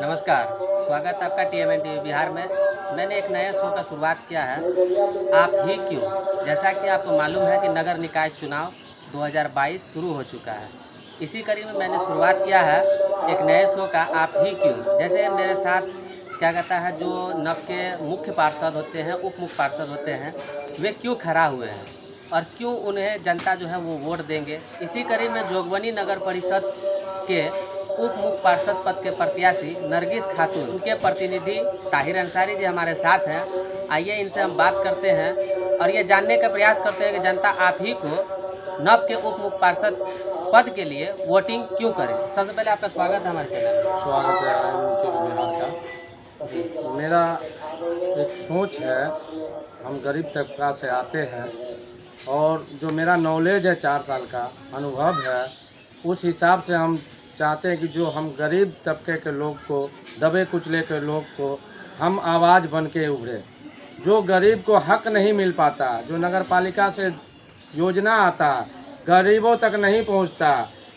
नमस्कार, स्वागत है आपका TMN टीवी बिहार में। मैंने एक नए शो का शुरुआत किया है, आप ही क्यों। जैसा कि आपको मालूम है कि नगर निकाय चुनाव 2022 शुरू हो चुका है। इसी कड़ी में मैंने शुरुआत किया है एक नए शो का, आप ही क्यों। जैसे मेरे साथ क्या कहता है, जो नव के मुख्य पार्षद होते हैं, उप मुख्य पार्षद होते हैं, वे क्यों खड़ा हुए हैं और क्यों उन्हें जनता जो है वो वोट देंगे। इसी कड़ी में जोगबनी नगर परिषद के उप मुख्य पार्षद पद के प्रत्याशी नरगिस खातून, उनके प्रतिनिधि ताहिर अंसारी जी हमारे साथ हैं। आइए इनसे हम बात करते हैं और ये जानने का प्रयास करते हैं कि जनता आप ही को नव के उप मुख्य पार्षद पद के लिए वोटिंग क्यों करें। सबसे पहले आपका स्वागत है हमारे चैनल में। स्वागत है बिहार का। मेरा एक सोच है, हम गरीब तबका से आते हैं और जो मेरा नॉलेज है 4 साल का अनुभव है, उस हिसाब से हम चाहते हैं कि जो हम गरीब तबके के लोग को, दबे कुचले के लोग को हम आवाज़ बन के उभरे। जो गरीब को हक नहीं मिल पाता, जो नगर पालिका से योजना आता गरीबों तक नहीं पहुंचता,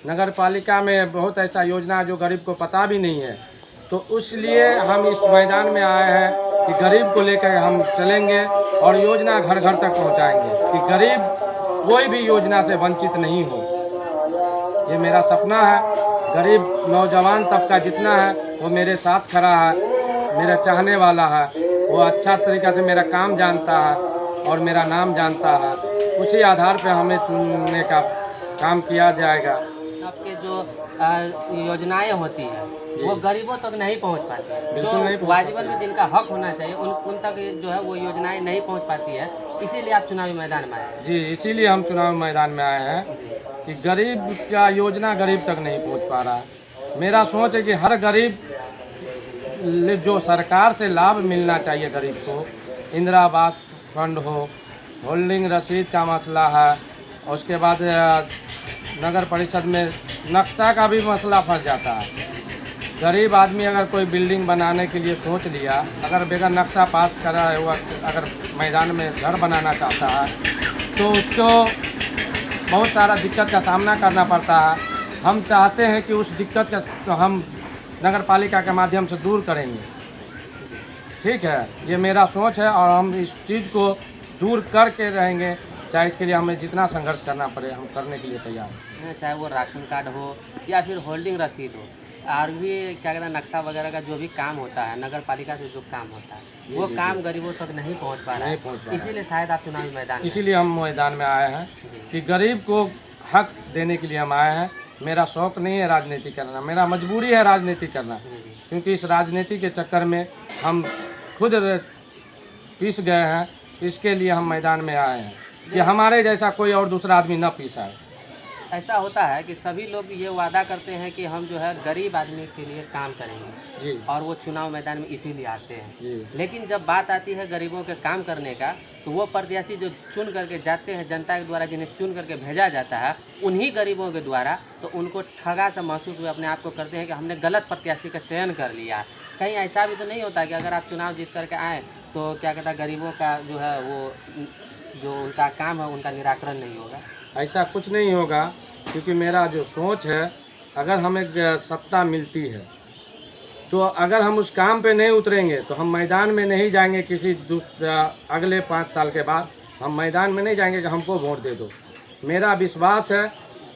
नगर पालिका में बहुत ऐसा योजना जो गरीब को पता भी नहीं है, तो इसलिए हम इस मैदान में आए हैं कि गरीब को लेकर हम चलेंगे और योजना घर घर तक पहुंचाएंगे कि गरीब कोई भी योजना से वंचित नहीं हो। ये मेरा सपना है। गरीब नौजवान तबका जितना है वो मेरे साथ खड़ा है, मेरा चाहने वाला है, वो अच्छा तरीक़ा से मेरा काम जानता है और मेरा नाम जानता है। उसी आधार पे हमें चुनने का काम किया जाएगा। आपके जो योजनाएं होती हैं वो गरीबों तक नहीं पहुंच पाती है, बिल्कुल नहीं जो वाजिबन में जिनका हक होना चाहिए उन तक जो है वो योजनाएं नहीं पहुंच पाती है। इसीलिए आप चुनावी मैदान में आए हैं। जी, इसीलिए हम चुनाव मैदान में आए हैं कि गरीब का योजना गरीब तक नहीं पहुंच पा रहा है। मेरा सोच है कि हर गरीब जो सरकार से लाभ मिलना चाहिए गरीब को, इंदिरा आवास फंड हो, होल्डिंग रसीद का मसला है, और उसके बाद नगर परिषद में नक्शा का भी मसला फंस जाता है। गरीब आदमी अगर कोई बिल्डिंग बनाने के लिए सोच लिया, अगर बगैर नक्शा पास करा हुआ अगर मैदान में घर बनाना चाहता है तो उसको बहुत सारा दिक्कत का सामना करना पड़ता है। हम चाहते हैं कि उस दिक्कत का तो हम नगर पालिका के माध्यम से दूर करेंगे। ठीक है, ये मेरा सोच है और हम इस चीज़ को दूर करके रहेंगे, चाहे इसके लिए हमें जितना संघर्ष करना पड़े हम करने के लिए तैयार हैं। चाहे वो राशन कार्ड हो या फिर होल्डिंग रसीद हो, और भी क्या कहते हैं नक्शा वगैरह का जो भी काम होता है नगर पालिका से जो काम होता है वो काम गरीबों तक नहीं पहुंच पा रहा है। इसीलिए शायद आप चुनावी मैदान, इसीलिए हम मैदान में आए हैं कि गरीब को हक देने के लिए हम आए हैं। मेरा शौक़ नहीं है राजनीति करना, मेरा मजबूरी है राजनीति करना, क्योंकि इस राजनीति के चक्कर में हम खुद पीस गए हैं। इसके लिए हम मैदान में आए हैं कि हमारे जैसा कोई और दूसरा आदमी न पीसाए। ऐसा होता है कि सभी लोग ये वादा करते हैं कि हम जो है गरीब आदमी के लिए काम करेंगे जी, और वो चुनाव मैदान में इसीलिए आते हैं जी। लेकिन जब बात आती है गरीबों के काम करने का, तो वो प्रत्याशी जो चुन करके जाते हैं, जनता के द्वारा जिन्हें चुन करके भेजा जाता है, उन्हीं गरीबों के द्वारा तो उनको ठगा सा महसूस हुए, अपने आप को करते हैं कि हमने गलत प्रत्याशी का चयन कर लिया। कहीं ऐसा भी तो नहीं होता कि अगर आप चुनाव जीत करके आएँ तो क्या कहता है गरीबों का जो है वो जो उनका काम है उनका निराकरण नहीं होगा। ऐसा कुछ नहीं होगा, क्योंकि मेरा जो सोच है, अगर हमें सत्ता मिलती है तो अगर हम उस काम पे नहीं उतरेंगे तो हम मैदान में नहीं जाएंगे। किसी अगले 5 साल के बाद हम मैदान में नहीं जाएंगे कि हमको वोट दे दो। मेरा विश्वास है,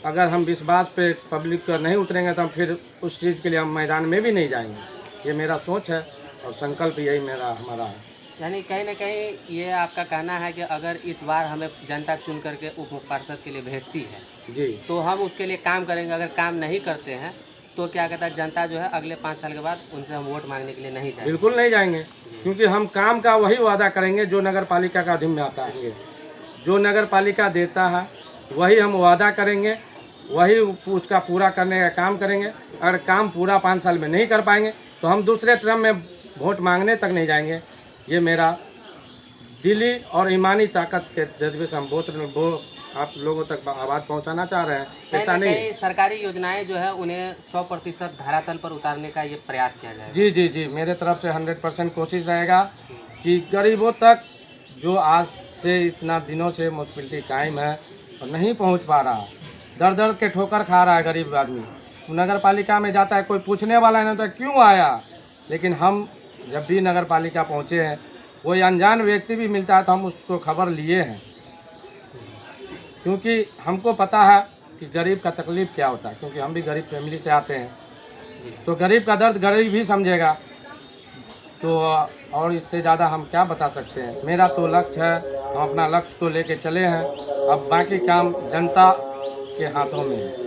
अगर हम विश्वास पे पब्लिक पर नहीं उतरेंगे तो हम फिर उस चीज़ के लिए हम मैदान में भी नहीं जाएंगे। ये मेरा सोच है और संकल्प यही हमारा है। यानी कहीं ना कहीं ये आपका कहना है कि अगर इस बार हमें जनता चुन करके उप मुख्य पार्षद के लिए भेजती है जी, तो हम उसके लिए काम करेंगे। अगर काम नहीं करते हैं तो क्या कहता है जनता जो है अगले 5 साल के बाद उनसे हम वोट मांगने के लिए नहीं जाएंगे। बिल्कुल नहीं जाएंगे, क्योंकि हम काम का वही वादा करेंगे जो नगर पालिका का अधीन में आता है। जो नगर पालिका देता है वही हम वादा करेंगे, वही उसका पूरा करने का काम करेंगे। अगर काम पूरा 5 साल में नहीं कर पाएंगे तो हम दूसरे टर्म में वोट मांगने तक नहीं जाएंगे। ये मेरा दिली और ईमानी ताकत के जज्बे से हम वो आप लोगों तक आवाज़ पहुंचाना चाह रहे हैं। ऐसा नहीं, सरकारी योजनाएं जो है उन्हें 100% धरातल पर उतारने का ये प्रयास किया जाएगा। जी जी जी, मेरे तरफ से 100% कोशिश रहेगा कि गरीबों तक जो आज से इतना दिनों से म्यूनसिपैलिटी कायम है और नहीं पहुंच पा रहा, दर दर के ठोकर खा रहा है गरीब आदमी, नगर पालिका में जाता है, कोई पूछने वाला नहीं होता क्यों आया, लेकिन हम जब भी नगर पालिका पहुँचे हैं, कोई अनजान व्यक्ति भी मिलता है तो हम उसको खबर लिए हैं, क्योंकि हमको पता है कि गरीब का तकलीफ़ क्या होता है, क्योंकि हम भी गरीब फैमिली से आते हैं। तो गरीब का दर्द गरीब ही समझेगा। तो और इससे ज़्यादा हम क्या बता सकते हैं। मेरा तो लक्ष्य है, हम अपना लक्ष्य को लेके चले हैं, अब बाकी काम जनता के हाथों में है।